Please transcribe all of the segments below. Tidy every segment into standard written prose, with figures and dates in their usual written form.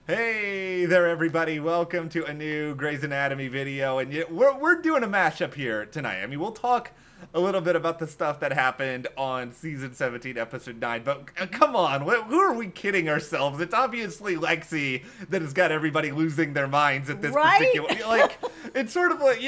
Hey there, everybody. Welcome to a new Grey's Anatomy video. And we're doing a mashup here tonight. I mean, we'll talk a little bit about the stuff that happened on season 17, episode 9. But come on, who are we kidding ourselves? It's obviously Lexie that has got everybody losing their minds at this particular... Like, it's sort of like,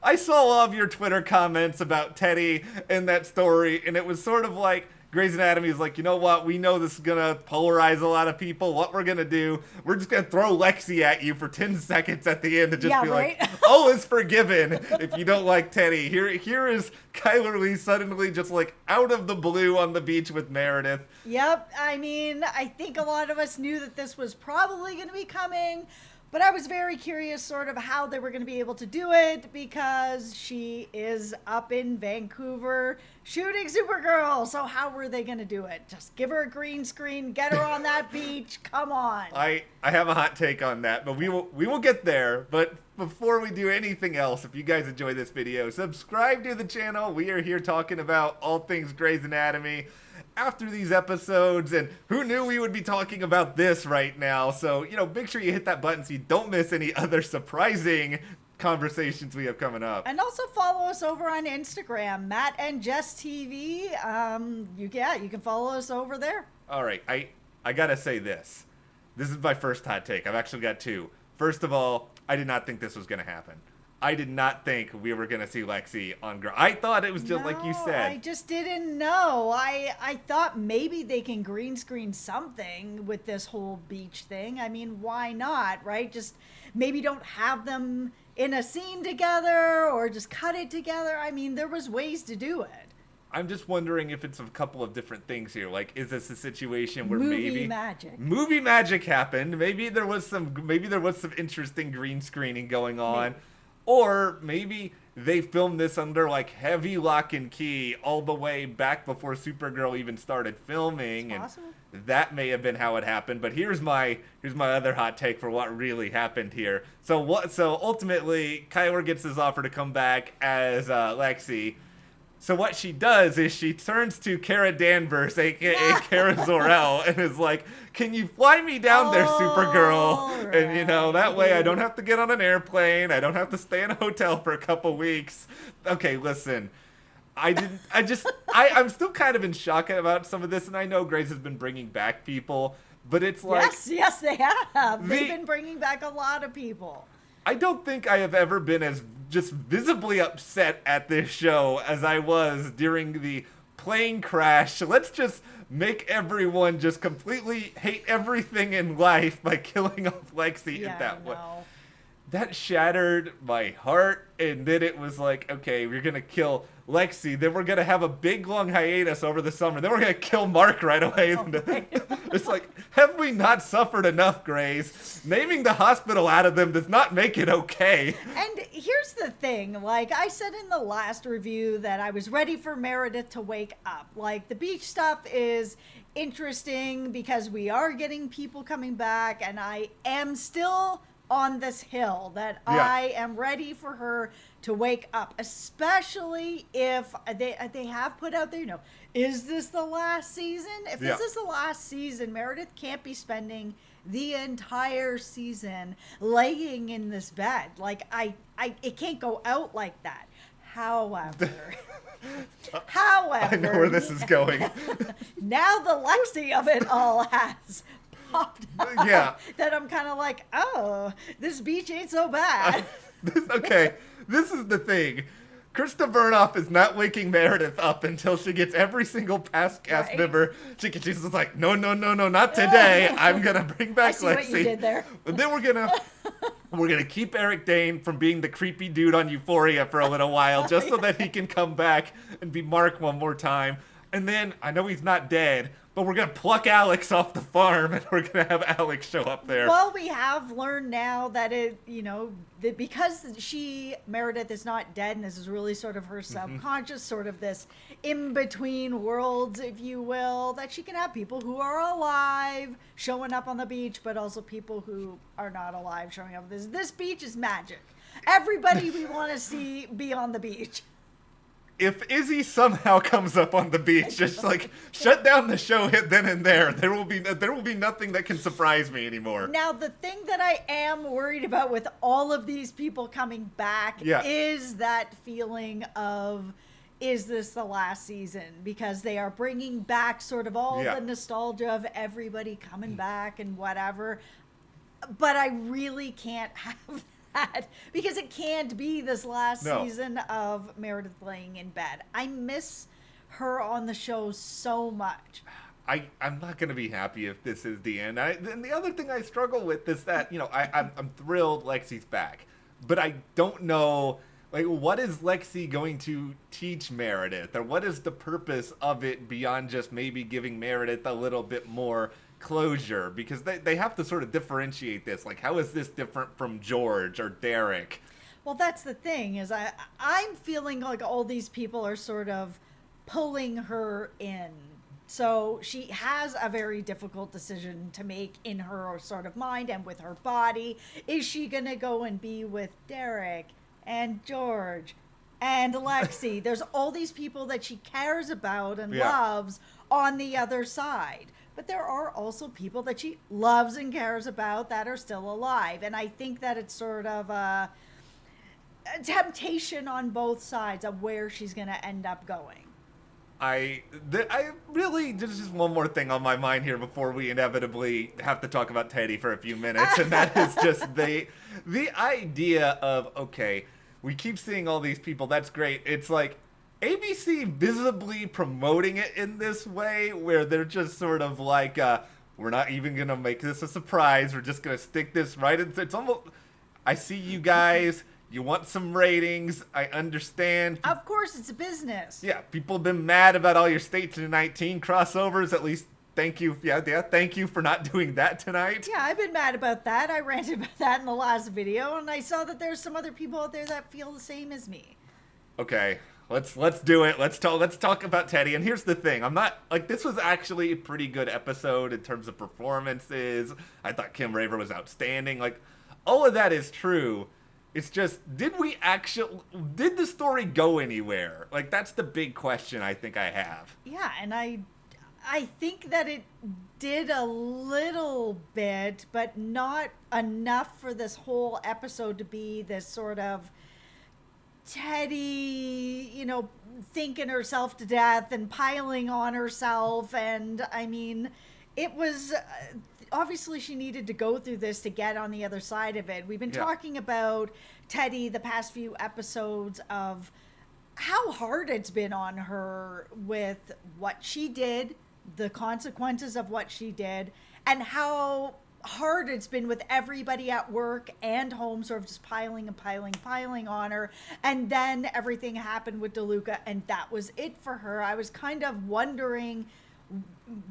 I saw all of your Twitter comments about Teddy and that story, and it was sort of like... Grey's Anatomy is like, you know what? We know this is going to polarize a lot of people. What we're going to do, we're just going to throw Lexie at you for 10 seconds at the end and just be like, all is forgiven if you don't like Teddy. Here is Chyler Leigh suddenly just like out of the blue on the beach with Meredith. Yep. I mean, I think a lot of us knew that this was probably going to be coming. But I was very curious sort of how they were going to be able to do it because she is up in Vancouver shooting Supergirl. So how were they going to do it? Just give her a green screen, get her on that beach. Come on. I have a hot take on that, but we will get there. But before we do anything else, if you guys enjoy this video, subscribe to the channel. We are here talking about all things Grey's Anatomy after these episodes, and who knew we would be talking about this right now. So, make sure you hit that button so you don't miss any other surprising conversations we have coming up. And also follow us over on Instagram, Matt and Jess TV. You can follow us over there. All right, I gotta say this. This is my first hot take. I've actually got two. First of all, I did not think this was gonna happen. I did not think we were going to see Lexie on Girl. I thought it was just like you said. I just didn't know. I thought maybe they can green screen something with this whole beach thing. I mean, why not, right? Just maybe don't have them in a scene together or just cut it together. I mean, there was ways to do it. I'm just wondering if it's a couple of different things here. Like, is this a situation where movie magic happened? Maybe there was some interesting green screening going on. Maybe. Or maybe they filmed this under like heavy lock and key all the way back before Supergirl even started filming, and that may have been how it happened. But here's my other hot take for what really happened here. So ultimately, Chyler gets this offer to come back as Lexie. So what she does is she turns to Kara Danvers, a.k.a. Kara Zor-El, and is like, can you fly me down there, Supergirl? Right. And, that way I don't have to get on an airplane. I don't have to stay in a hotel for a couple weeks. Okay, listen. I'm still kind of in shock about some of this, and I know Grey's has been bringing back people, but it's like... Yes, they have. They've been bringing back a lot of people. I don't think I have ever been as just visibly upset at this show as I was during the plane crash. Let's just make everyone just completely hate everything in life by killing off Lexie in that way. That shattered my heart, and then it was like, okay, we're going to kill Lexie, then we're going to have a big, long hiatus over the summer, then we're going to kill Mark right away. It's like, have we not suffered enough, Greys? Naming the hospital out of them does not make it okay. And here's the thing, like I said in the last review that I was ready for Meredith to wake up. Like, the beach stuff is interesting because we are getting people coming back, and I am still on this hill that I am ready for her to wake up, especially if they have put out there, is this the last season? If this is the last season, Meredith can't be spending the entire season laying in this bed. Like, it can't go out like that. However, I know where this is going. Now the Lexie of it all has popped up. Yeah. That I'm kind of like, oh, this beach ain't so bad. This is the thing. Krista Vernoff is not waking Meredith up until she gets every single past cast member. She's just like, no, not today. I'm gonna bring back Lexie. What you did there. And then we're gonna keep Eric Dane from being the creepy dude on Euphoria for a little while, just so that he can come back and be Mark one more time. And then, I know he's not dead, but we're going to pluck Alex off the farm, and we're going to have Alex show up there. Well, we have learned now that that because Meredith is not dead, and this is really sort of her subconscious, sort of this in-between worlds, if you will, that she can have people who are alive showing up on the beach, but also people who are not alive showing up. This beach is magic. Everybody we want to see be on the beach. if Izzy somehow comes up on the beach, just like shut down the show hit then and there will be nothing that can surprise me anymore. Now, the thing that I am worried about with all of these people coming back is that feeling of, is this the last season? Because they are bringing back sort of all the nostalgia of everybody coming back and whatever. But I really can't have that because it can't be this last season of Meredith laying in bed. I miss her on the show so much. I'm not going to be happy if this is the end. And the other thing I struggle with is that, I'm thrilled Lexie's back. But I don't know, what is Lexie going to teach Meredith? Or what is the purpose of it beyond just maybe giving Meredith a little bit more closure? Because they have to sort of differentiate this. How is this different from George or Derek? Well, that's the thing, is I'm feeling like all these people are sort of pulling her in. So she has a very difficult decision to make in her sort of mind and with her body. Is she going to go and be with Derek and George and Lexie? There's all these people that she cares about and loves on the other side. But there are also people that she loves and cares about that are still alive. And I think that it's sort of a temptation on both sides of where she's going to end up going. I really, there's just one more thing on my mind here before we inevitably have to talk about Teddy for a few minutes, and that is just the idea of, okay, we keep seeing all these people, that's great. It's like ABC visibly promoting it in this way where they're just sort of like, we're not even going to make this a surprise, we're just going to stick this right in. It's almost, I see you guys. You want some ratings. I understand. Of course, it's a business. Yeah, people have been mad about all your State of 19 crossovers. At least, thank you. Yeah, thank you for not doing that tonight. Yeah, I've been mad about that. I ranted about that in the last video, and I saw that there's some other people out there that feel the same as me. Okay, let's do it. Let's talk about Teddy. And here's the thing. I'm not, this was actually a pretty good episode in terms of performances. I thought Kim Raver was outstanding. All of that is true. It's just, did the story go anywhere? That's the big question I think I have. Yeah, and I think that it did a little bit, but not enough for this whole episode to be this sort of Teddy, thinking herself to death and piling on herself. And I mean, it was... obviously she needed to go through this to get on the other side of it. We've been talking about Teddy the past few episodes of how hard it's been on her with what she did, the consequences of what she did, and how hard it's been with everybody at work and home sort of just piling on her. And then everything happened with DELUCA, and that was it for her. I was kind of wondering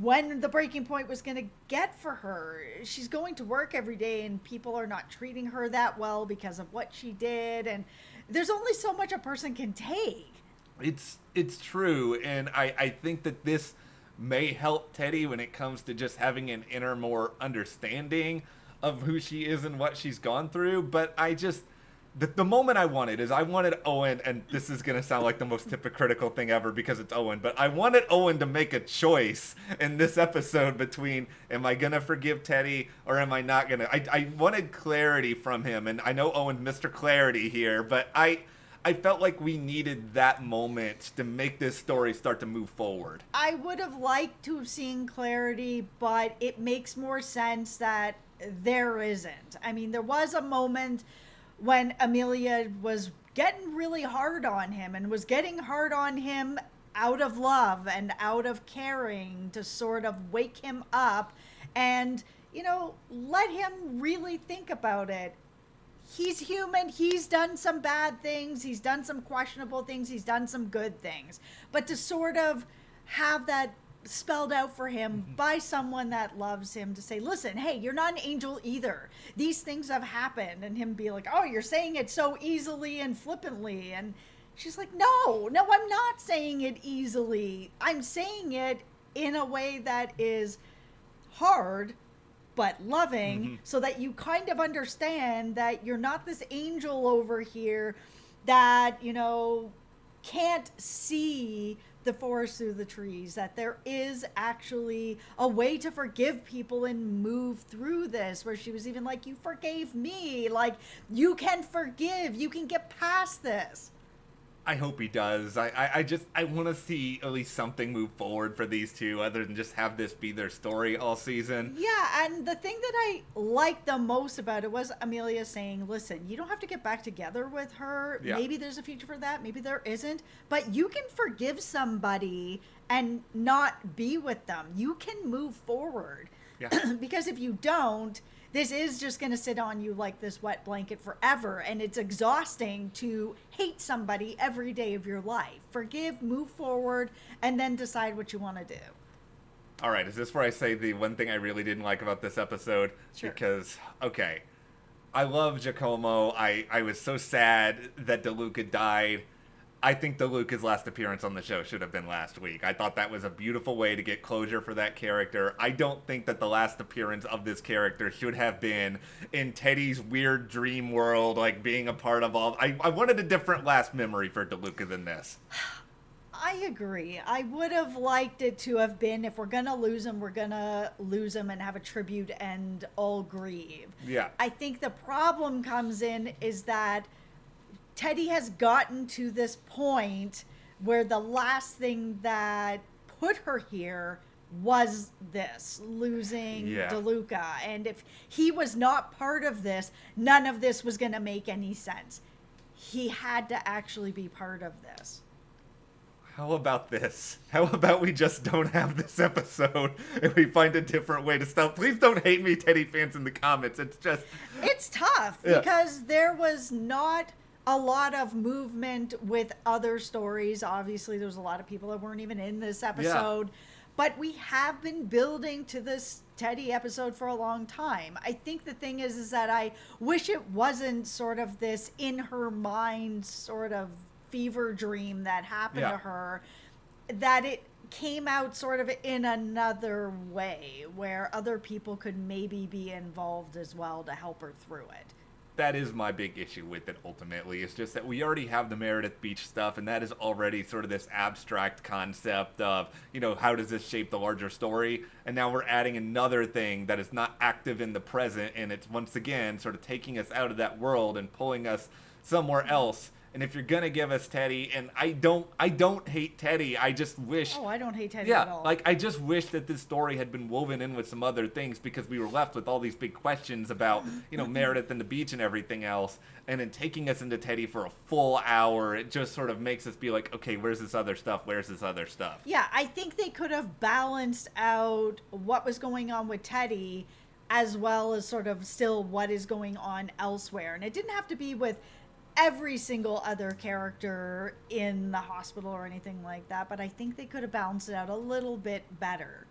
when the breaking point was going to get for her. She's going to work every day and people are not treating her that well because of what she did, and there's only so much a person can take. It's true, and I think that this may help Teddy when it comes to just having an inner more understanding of who she is and what she's gone through. But the moment I wanted Owen, and this is going to sound like the most hypocritical thing ever because it's Owen, but I wanted Owen to make a choice in this episode between, am I going to forgive Teddy or am I not going to? I wanted clarity from him, and I know Owen's Mr. Clarity here, but I felt like we needed that moment to make this story start to move forward. I would have liked to have seen clarity, but it makes more sense that there isn't. I mean, there was a moment when Amelia was getting really hard on him and was getting hard on him out of love and out of caring to sort of wake him up and, let him really think about it. He's human. He's done some bad things. He's done some questionable things. He's done some good things. But to sort of have that spelled out for him by someone that loves him to say, listen, hey, you're not an angel either. These things have happened. And him be like, oh, you're saying it so easily and flippantly. And she's like, no, I'm not saying it easily. I'm saying it in a way that is hard but loving, so that you kind of understand that you're not this angel over here that, can't see the forest through the trees, that there is actually a way to forgive people and move through this, where she was even like, you forgave me, like, you can forgive, you can get past this. I hope he does. I want to see at least something move forward for these two, other than just have this be their story all season. Yeah, and the thing that I liked the most about it was Amelia saying, listen, you don't have to get back together with her. Yeah. Maybe there's a future for that. Maybe there isn't. But you can forgive somebody and not be with them. You can move forward. Yeah. Because if you don't, this is just going to sit on you like this wet blanket forever. And it's exhausting to hate somebody every day of your life. Forgive, move forward, and then decide what you want to do. All right, is this where I say the one thing I really didn't like about this episode? Sure. Because, okay, I love Giacomo. I was so sad that DeLuca died. I think DeLuca's last appearance on the show should have been last week. I thought that was a beautiful way to get closure for that character. I don't think that the last appearance of this character should have been in Teddy's weird dream world, like being a part of all... I wanted a different last memory for DeLuca than this. I agree. I would have liked it to have been, if we're going to lose him, we're going to lose him and have a tribute and all grieve. Yeah. I think the problem comes in is that Teddy has gotten to this point where the last thing that put her here was this, losing DeLuca. And if he was not part of this, none of this was going to make any sense. He had to actually be part of this. How about this? How about we just don't have this episode and we find a different way to stop? Please don't hate me, Teddy fans, in the comments. It's just... It's tough because there was not a lot of movement with other stories. Obviously, there's a lot of people that weren't even in this episode. But we have been building to this Teddy episode for a long time. I think the thing is that I wish it wasn't sort of this in her mind sort of fever dream that happened to her, that it came out sort of in another way where other people could maybe be involved as well to help her through it. That is my big issue with it, ultimately. It's just that we already have the Meredith Beach stuff, and that is already sort of this abstract concept of, you know, how does this shape the larger story? And now we're adding another thing that is not active in the present, and it's once again sort of taking us out of that world and pulling us somewhere else. And if you're gonna give us Teddy, and I don't hate Teddy, I just wish... Oh, I don't hate Teddy at all. Like, I just wish that this story had been woven in with some other things, because we were left with all these big questions about, you know, Meredith and the beach and everything else. And then taking us into Teddy for a full hour, it just sort of makes us be like, okay, where's this other stuff? Where's this other stuff? Yeah, I think they could have balanced out what was going on with Teddy as well as sort of still what is going on elsewhere. And it didn't have to be with every single other character in the hospital or anything like that, but I think they could have balanced it out a little bit better.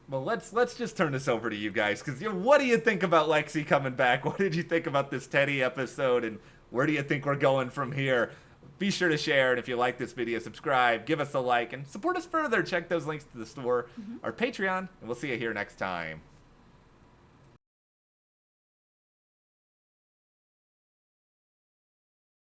Well, let's just turn this over to you guys, because what do you think about Lexie coming back? What did you think about this Teddy episode, and where do you think we're going from here? Be sure to share, and if you like this video, subscribe, give us a like, and support us further. Check those links to the store, our Patreon, and we'll see you here next time.